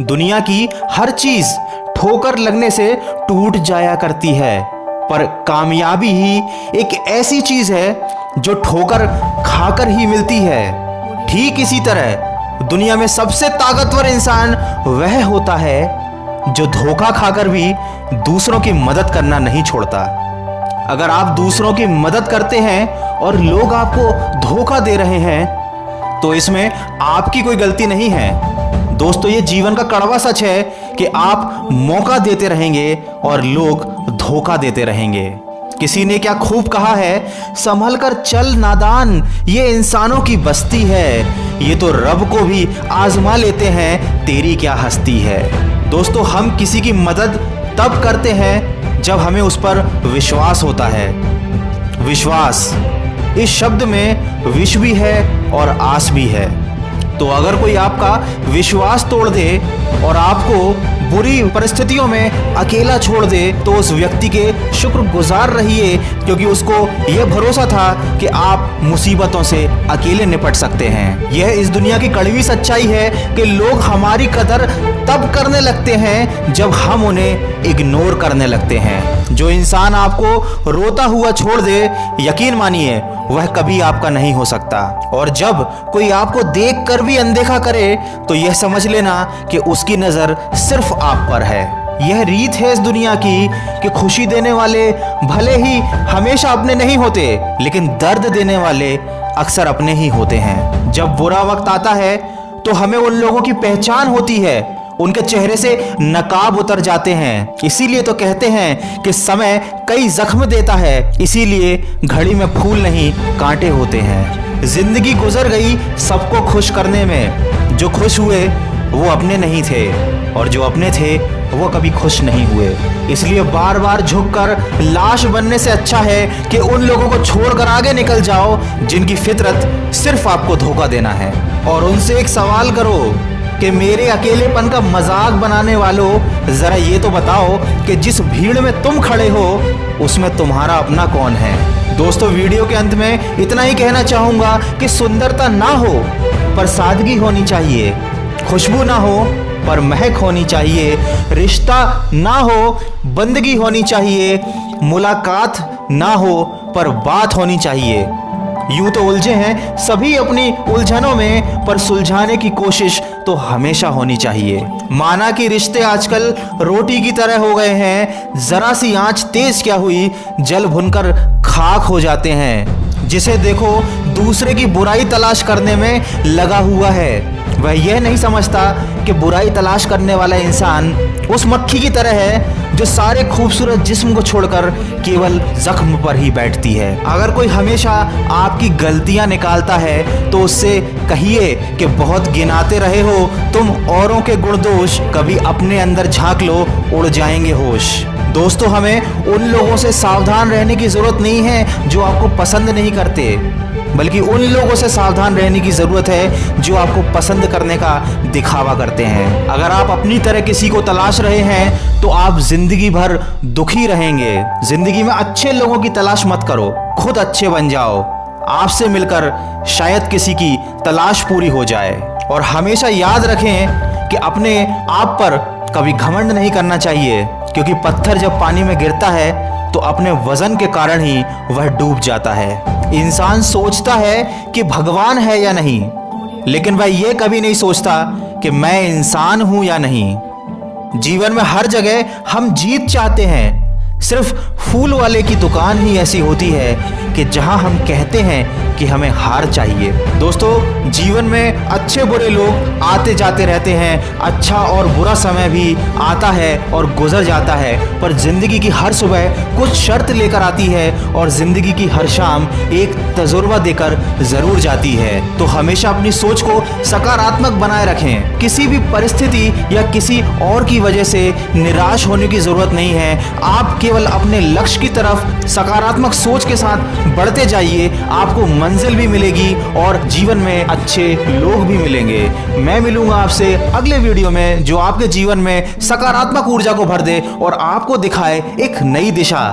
दुनिया की हर चीज ठोकर लगने से टूट जाया करती है, पर कामयाबी ही एक ऐसी चीज है जो ठोकर खाकर ही मिलती है। ठीक इसी तरह दुनिया में सबसे ताकतवर इंसान वह होता है जो धोखा खाकर भी दूसरों की मदद करना नहीं छोड़ता। अगर आप दूसरों की मदद करते हैं और लोग आपको धोखा दे रहे हैं तो इसमें आपकी कोई गलती नहीं है। दोस्तों, ये जीवन का कड़वा सच है कि आप मौका देते रहेंगे और लोग धोखा देते रहेंगे। किसी ने क्या खूब कहा है, संभल कर चल नादान, ये इंसानों की बस्ती है, ये तो रब को भी आजमा लेते हैं, तेरी क्या हस्ती है। दोस्तों, हम किसी की मदद तब करते हैं जब हमें उस पर विश्वास होता है। विश्वास, इस शब्द में विष भी है और आस भी है। तो अगर कोई आपका विश्वास तोड़ दे और आपको बुरी परिस्थितियों में अकेला छोड़ दे तो उस व्यक्ति के शुक्रगुजार रहिए, क्योंकि उसको यह भरोसा था कि आप मुसीबतों से अकेले निपट सकते हैं। यह इस दुनिया की कड़वी सच्चाई है कि लोग हमारी कदर तब करने लगते हैं जब हम उन्हें इग्नोर करने लगते हैं। जो इंसान आपको रोता हुआ छोड़ दे, यकीन मानिए वह कभी आपका नहीं हो सकता। और जब कोई आपको देखकर भी अनदेखा करे तो यह समझ लेना कि उसकी नजर सिर्फ आप पर है। यह रीत है इस दुनिया की कि खुशी देने वाले भले ही हमेशा अपने नहीं होते, लेकिन दर्द देने वाले अक्सर अपने ही होते हैं। जब बुरा वक्त आता है तो हमें उन लोगों की पहचान होती है, उनके चेहरे से नकाब उतर जाते हैं। इसीलिए तो कहते हैं कि समय कई जख्म देता है, इसीलिए घड़ी में फूल नहीं कांटे होते हैं। जिंदगी गुजर गई सबको खुश करने में, जो खुश हुए वो अपने नहीं थे और जो अपने थे वो कभी खुश नहीं हुए। इसलिए बार बार झुककर लाश बनने से अच्छा है कि उन लोगों को छोड़कर आगे निकल जाओ जिनकी फितरत सिर्फ आपको धोखा देना है। और उनसे एक सवाल करो कि मेरे अकेलेपन का मजाक बनाने वालों, जरा ये तो बताओ कि जिस भीड़ में तुम खड़े हो उसमें तुम्हारा अपना कौन है। दोस्तों, वीडियो के अंत में इतना ही कहना चाहूंगा कि सुंदरता ना हो पर सादगी होनी चाहिए, खुशबू ना हो पर महक होनी चाहिए, रिश्ता ना हो बंदगी होनी चाहिए, मुलाकात ना हो पर बात होनी चाहिए। यूं तो उलझे हैं सभी अपनी उलझनों में, पर सुलझाने की कोशिश तो हमेशा होनी चाहिए। माना कि रिश्ते आजकल रोटी की तरह हो गए हैं, जरा सी आंच तेज क्या हुई जल भुनकर खाक हो जाते हैं। जिसे देखो दूसरे की बुराई तलाश करने में लगा हुआ है, वह यह नहीं समझता कि बुराई तलाश करने वाला इंसान उस मक्खी की तरह है जो सारे खूबसूरत जिस्म को छोड़कर केवल जख्म पर ही बैठती है। अगर कोई हमेशा आपकी गलतियां निकालता है तो उससे कहिए कि बहुत गिनाते रहे हो तुम औरों के गुण दोष, कभी अपने अंदर झांक लो, उड़ जाएंगे होश। दोस्तों, हमें उन लोगों से सावधान रहने की जरूरत नहीं है जो आपको पसंद नहीं करते, बल्कि उन लोगों से सावधान रहने की जरूरत है जो आपको पसंद करने का दिखावा करते हैं। अगर आप अपनी तरह किसी को तलाश रहे हैं तो आप जिंदगी भर दुखी रहेंगे। जिंदगी में अच्छे लोगों की तलाश मत करो, खुद अच्छे बन जाओ। आपसे मिलकर शायद किसी की तलाश पूरी हो जाए। और हमेशा याद रखें कि अपने आप पर कभी घमंड नहीं करना चाहिए, क्योंकि पत्थर जब पानी में गिरता है तो अपने वजन के कारण ही वह डूब जाता है। इंसान सोचता है कि भगवान है या नहीं, लेकिन वह यह कभी नहीं सोचता कि मैं इंसान हूं या नहीं। जीवन में हर जगह हम जीत चाहते हैं, सिर्फ फूल वाले की दुकान ही ऐसी होती है कि जहां हम कहते हैं कि हमें हार चाहिए। दोस्तों, जीवन में अच्छे बुरे लोग आते जाते रहते हैं, अच्छा और बुरा समय भी आता है और गुजर जाता है, पर जिंदगी की हर सुबह कुछ शर्त लेकर आती है और जिंदगी की हर शाम एक तजुर्बा देकर जरूर जाती है। तो हमेशा अपनी सोच को सकारात्मक बनाए रखें। किसी भी परिस्थिति या किसी और की वजह से निराश होने की जरूरत नहीं है। आप केवल अपने लक्ष्य की तरफ सकारात्मक सोच के साथ बढ़ते जाइए, आपको मंजिल भी मिलेगी और जीवन में अच्छे लोग भी मिलेंगे। मैं मिलूंगा आपसे अगले वीडियो में जो आपके जीवन में सकारात्मक ऊर्जा को भर दे और आपको दिखाए एक नई दिशा।